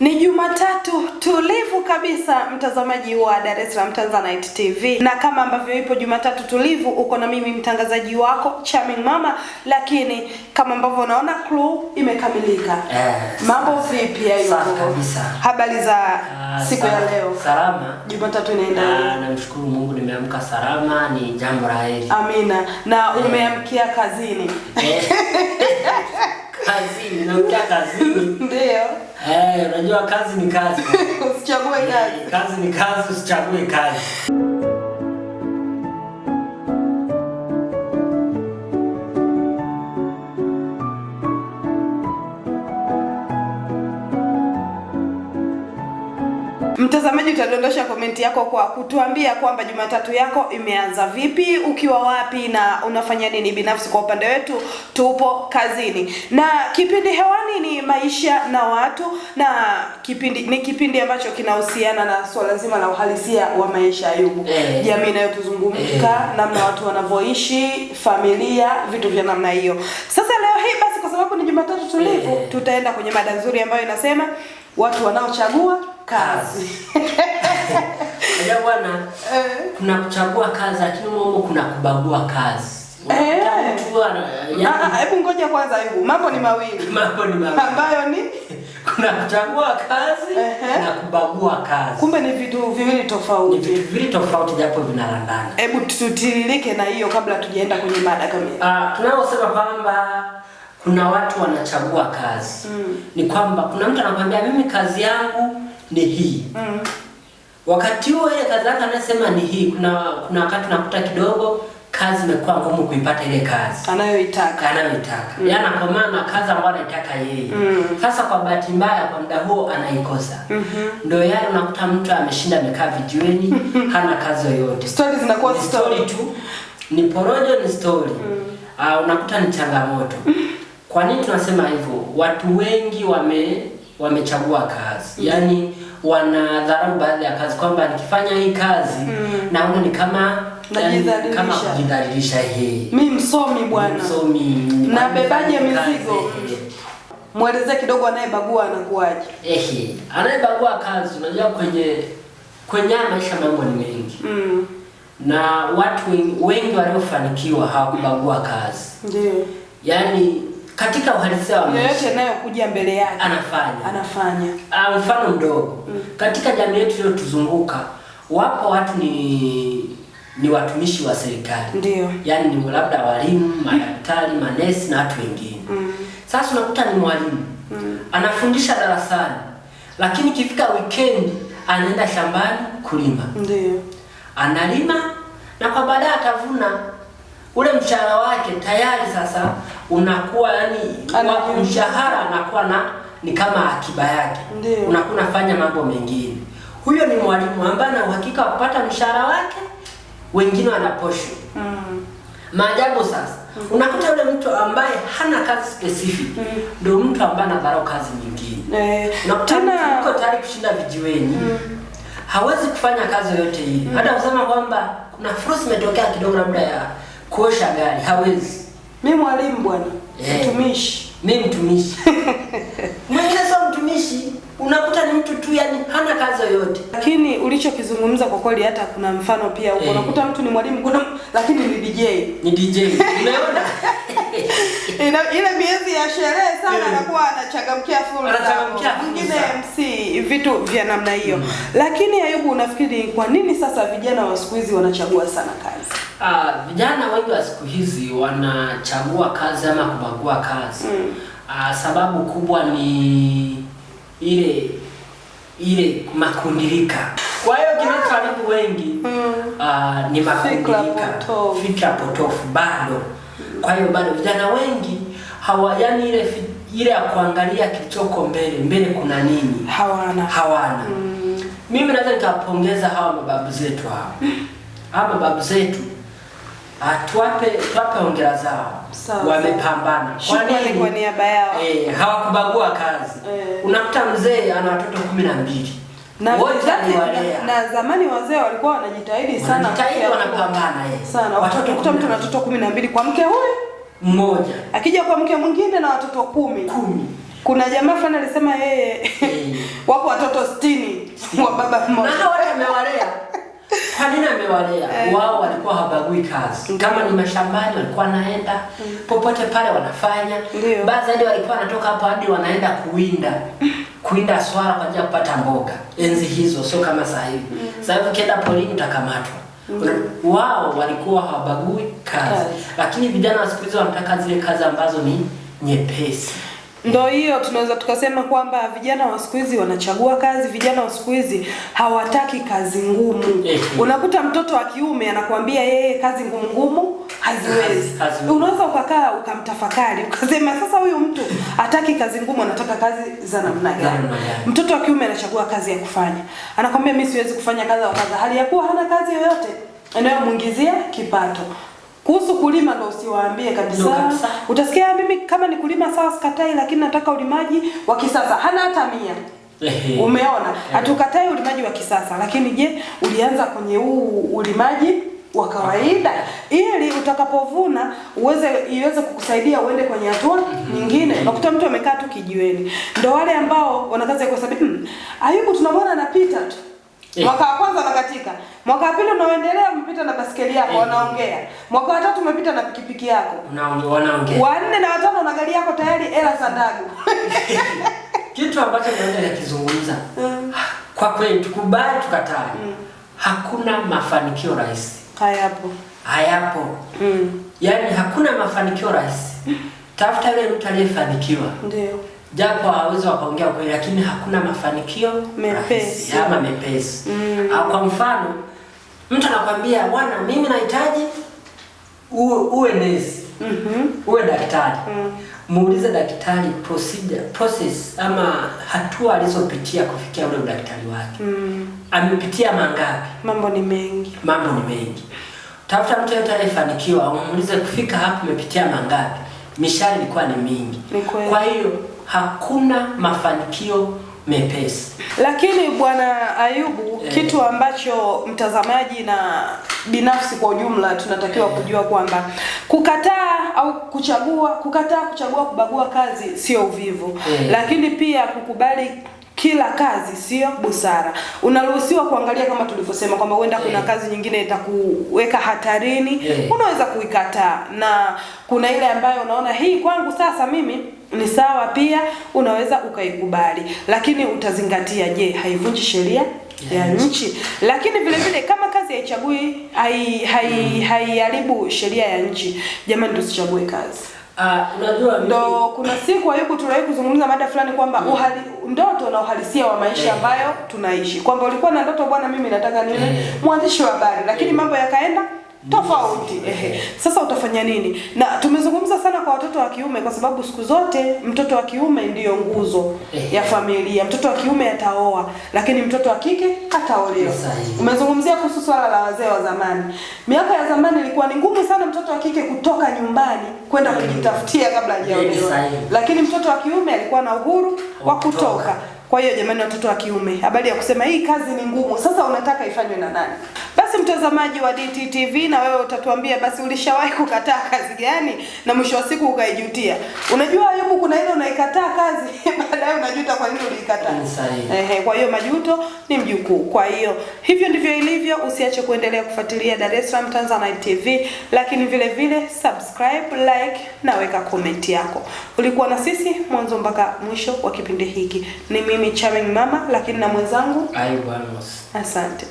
Ni Jumatatu tulivu kabisa, mtazamaji wa Dar es Salaam Tanzanite TV, na kama ambavyo ipo Jumatatu tulivu, uko na mimi mtangazaji wako Charming Mama, lakini kama ambavyo unaona crew imekamilika. Mambo vipi hayo? Safi kabisa. Habari za siku ya leo? Salama. Jumatatu inaendaje? Namshukuru Mungu nimeamka salama, ni jambo la heri. Amina. Na umeamkia kazini? Kazini, naamkia kazini. Ndio. Unajua kazi ni kazi. Usichague kazi. Kazi ni kazi, usichague kazi. Mtazamaji, utadondosha komenti yako kwa kutuambia kwamba Jumatatu yako imeanza vipi, ukiwa wapi na unafanya nini. Binafsi kwa upande wetu tupo kazini, na kipindi hewani ni maisha na watu, na kipindi ambacho kinahusiana na swala zima la uhalisia wa maisha ya jamii inayotuzunguka, namna watu wanavyoishi, familia, vitu vya namna hiyo. Sasa leo hii basi, kwa sababu ni Jumatatu tulivu, tutaenda kwenye mada nzuri ambayo inasema watu wanaochagua kazi. Unajua bwana, kuna kuchagua kazi lakini mumo kuna kubagua kazi. Hebu ngoja kwanza, mambo ni mawili. Mambo ni mawili. Ambayo ni kuna kuchagua kazi na kubagua kazi. Kumbe ni vitu viwili tofauti. Ni vitu viwili tofauti japo vinalandana. Hebu tutiririke na hiyo kabla tujaenda kwenye mada kamili. Tunaosema kwamba kuna watu wanachagua kazi. Ni kwamba kuna mtu anakuambia mimi kazi yangu ni hii. Wakati huo ile kazi yake anasema ni hii, kuna wakati unakuta kidogo kazi imekuwa ngumu kuipata ile kazi anayoitaka. Yaani kwa maana kazi ambayo anaitaka yeye. Sasa kwa bahati mbaya kwa muda huo anaikosa. Ndio yale unakuta mtu ameshinda amekaa vijiweni, hana kazi yoyote. Stories zinakuwa story tu. Ni porojo, ni story. Unakuta ni changamoto. Kwa nini tunasema hivyo? Watu wengi wamechagua kazi. Yaani wanadharau baadhi ya kazi kwamba nikifanya hii kazi naona ni kama kujidhalilisha hii. Mimi msomi bwana. Msomi. Na bebaje mizigo. Muelezee kidogo anayebagua anakuaje? Anayebagua kazi, unajua kwenye maisha mambo ni mengi. Na watu wengi waliofanikiwa hawakubagua kazi. Ndio. Yaani katika uhalisia wa maisha yote anayokuja mbele yake anafanya. Mfano mdogo. Katika jamii yetu iliyotuzunguka wapo watu ni watumishi wa serikali. Ndio. Yaani ni labda walimu, madaktari, manesi na watu wengine. Sasa unakuta ni mwalimu. Anafundisha darasani. Lakini ikifika weekend anaenda shambani kulima. Ndio. Analima na kwa baadaye atavuna. Ule mshahara wake tayari sasa unakuwa mshahara anakuwa ni kama akiba yake. Unakuwa unafanya mambo mengine. Huyo ni mwalimu ambaye ana uhakika wa kupata mshahara wake, wengine wanaposho. Maajabu sasa. Unakuta yule mtu ambaye hana kazi specific ndio mtu ambaye anadharau kazi nyingine. Unakuta yuko tayari kushinda vijiweni. Hawezi kufanya kazi yoyote ile. Hata kusema kwamba kuna fursa imetokea kidogo labda ya kuosha gari, hawezi. Mimi mwalimu bwana. Mtumishi. Mimi mtumishi. Mwingine sio mtumishi. Unakuta ni mtu tu yani hana kazi yoyote. Lakini ulichokizungumza kwa kweli, hata kuna mfano pia huko. Unakuta mtu ni mwalimu lakini ni DJ. Ni DJ. Umeona? Ile miezi ya sherehe sana anakuwa anachangamkia fursa. Mwingine MC, vitu vya namna hiyo. Lakini Ayubu, unafikiri kwa nini sasa vijana wa siku hizi wanachagua sana kazi? Vijana wengi wa siku hizi wanachagua kazi ama kubagua kazi. Sababu kubwa ni ile makundilika. Kwa hiyo kinachoharibu wengi ni makundilika, fikra potofu bado. Kwa hiyo bado vijana wengi yani ile ya kuangalia kilichoko mbele kuna nini hawana. Mimi naweza nikapongeza hawa mababu zetu hawa mababu zetu. Tuwape hongera zao. Wamepambana. Shukrani kwa niaba yao. Hawakubagua kazi. Unakuta mzee ana watoto 12. Na zamani wazee walikuwa wanajitahidi sana, wanapambana sana. Watoto mtu na watoto 12 kwa mke huyu mmoja. Akija kwa mke mwingine na watoto 10. Kuna jamaa fulani alisema yeye Wapo watoto 60 wa baba mmoja. Na hao wote amewalea. Kwa nini amewalea? Wao walikuwa habagui kazi. Kama ni mashambani walikuwa wanaenda, popote pale wanafanya. Baadhi walikuwa wanatoka hapo hadi wanaenda kuwinda swala kwa ajili ya kupata mboga. Enzi hizo sio kama sasa hivi. Sasa hivi ukienda polini utakamatwa. Wao walikuwa habagui kazi. Lakini vijana wa siku hizi wanataka zile kazi ambazo ni nyepesi. Ndio hiyo tunaweza tukasema kwamba vijana wa siku hizi wanachagua kazi, vijana wa siku hizi hawataki kazi ngumu. Unakuta mtoto wa kiume anakuambia yeye kazi ngumu haziwezi. Unaweza ukakaa ukamtafakari ukasema sasa huyu mtu hataki kazi ngumu, anataka kazi za namna gani? Mtoto wa kiume anachagua kazi ya kufanya. Anakuambia mimi siwezi kufanya kazi wa kazi, hali ya kuwa hana kazi yoyote inayomuingizia kipato. Kuhusu kulima ndo usiwaambie kabisa. Utasikia mimi kama ni kulima sawa sikatai, lakini nataka ulimaji wa kisasa. Hana hata 100. Umeona? Hatukatai ulimaji wa kisasa, lakini je, ulianza kwenye huu ulimaji wa kawaida ili utakapovuna iweze kukusaidia uende kwenye hatua nyingine. Unakuta mtu amekaa tu kijiweni. Ndio wale ambao wana kazi ya kuhesabu. Ayubu tunamwona anapita tu. Mwaka wa kwanza anakatika. Mwaka wa pili unaendelea umepita na basikeli yako wanaongea. Mwaka wa tatu umepita na pikipiki yako. Wanaongea. Wa 4 na wa 5 na gari yako tayari hela sandagu. Kitu ambacho naweza kukizungumza. Kwa kweli tukubali tukatae. Hakuna mafanikio rahisi. Hayapo. Yaani hakuna mafanikio rahisi. Tafuta yule mtu aliyefanikiwa. Ndio. Japo hawezi wakaongea kweli, lakini hakuna mafanikio mepesi ama mepesi. Kwa mfano, mtu anakuambia bwana mimi nahitaji uwe nesi, uwe daktari. Muulize daktari process ama hatua alizopitia kufikia ule udaktari wake. Amepitia mangapi? Mambo ni mengi. Tafuta mtu yote aliyefanikiwa, umuulize kufika hapo umepitia mangapi. Mishari ilikuwa ni mingi. Kwa hiyo hakuna mafanikio mepesi. Lakini Bwana Ayubu, kitu ambacho mtazamaji na binafsi kwa ujumla tunatakiwa kujua kwamba kukataa kuchagua kubagua kazi sio uvivu. Lakini pia kukubali kila kazi sio busara. Unaruhusiwa kuangalia kama tulivyosema kwamba huenda kuna kazi nyingine itakuweka hatarini, unaweza kuikataa. Na kuna ile ambayo unaona hii kwangu sasa mimi ni sawa, pia unaweza ukaikubali. Lakini utazingatia, je, haivunji sheria ya nchi? Lakini vile vile kama kazi haichagui haiharibu sheria ya nchi, jamani tusichague kazi. Unajua ndo kuna siku Ayubu tuliwahi kuzungumza mada fulani kwamba ndoto na uhalisia wa maisha ambayo tunaishi. Kwamba ulikuwa na ndoto bwana mimi nataka niwe mwandishi wa habari, lakini mambo yakaenda tofauti. Sasa utafanya nini? Na tumezungumza sana kwa watoto wa kiume kwa sababu siku zote mtoto wa kiume ndiyo nguzo ya familia. Mtoto wa kiume ataoa, lakini mtoto wa kike hataolewa. Umezungumzia kuhusu swala la wazee wa zamani. Miaka ya zamani ilikuwa ni ngumu sana mtoto wa kike kutoka nyumbani kwenda kujitafutia kabla hajaolewa. Lakini mtoto wa kiume alikuwa na uhuru wa kutoka. Kwa hiyo jamani watoto wa kiume, habari ya kusema hii kazi ni ngumu, sasa unataka ifanywe na nani? Basi mtazamaji wa DTTV, na wewe utatuambia basi ulishawahi kukataa kazi gani na mwisho wa siku ukaijutia. Unajua Ayubu, kuna ile unaikataa kazi baadaye unajuta kwa nini uliikataa. Kwa hiyo majuto ni mjukuu. Kwa hiyo hivyo ndivyo ilivyo. Usiache kuendelea kufuatilia Dar es Salaam Tanzanite TV, lakini vile vile subscribe, like na weka comment yako. Ulikuwa na sisi mwanzo mpaka mwisho wa kipindi hiki. Ni mimi Charming Mama, lakini na mwenzangu Ayubu Amos. Asante.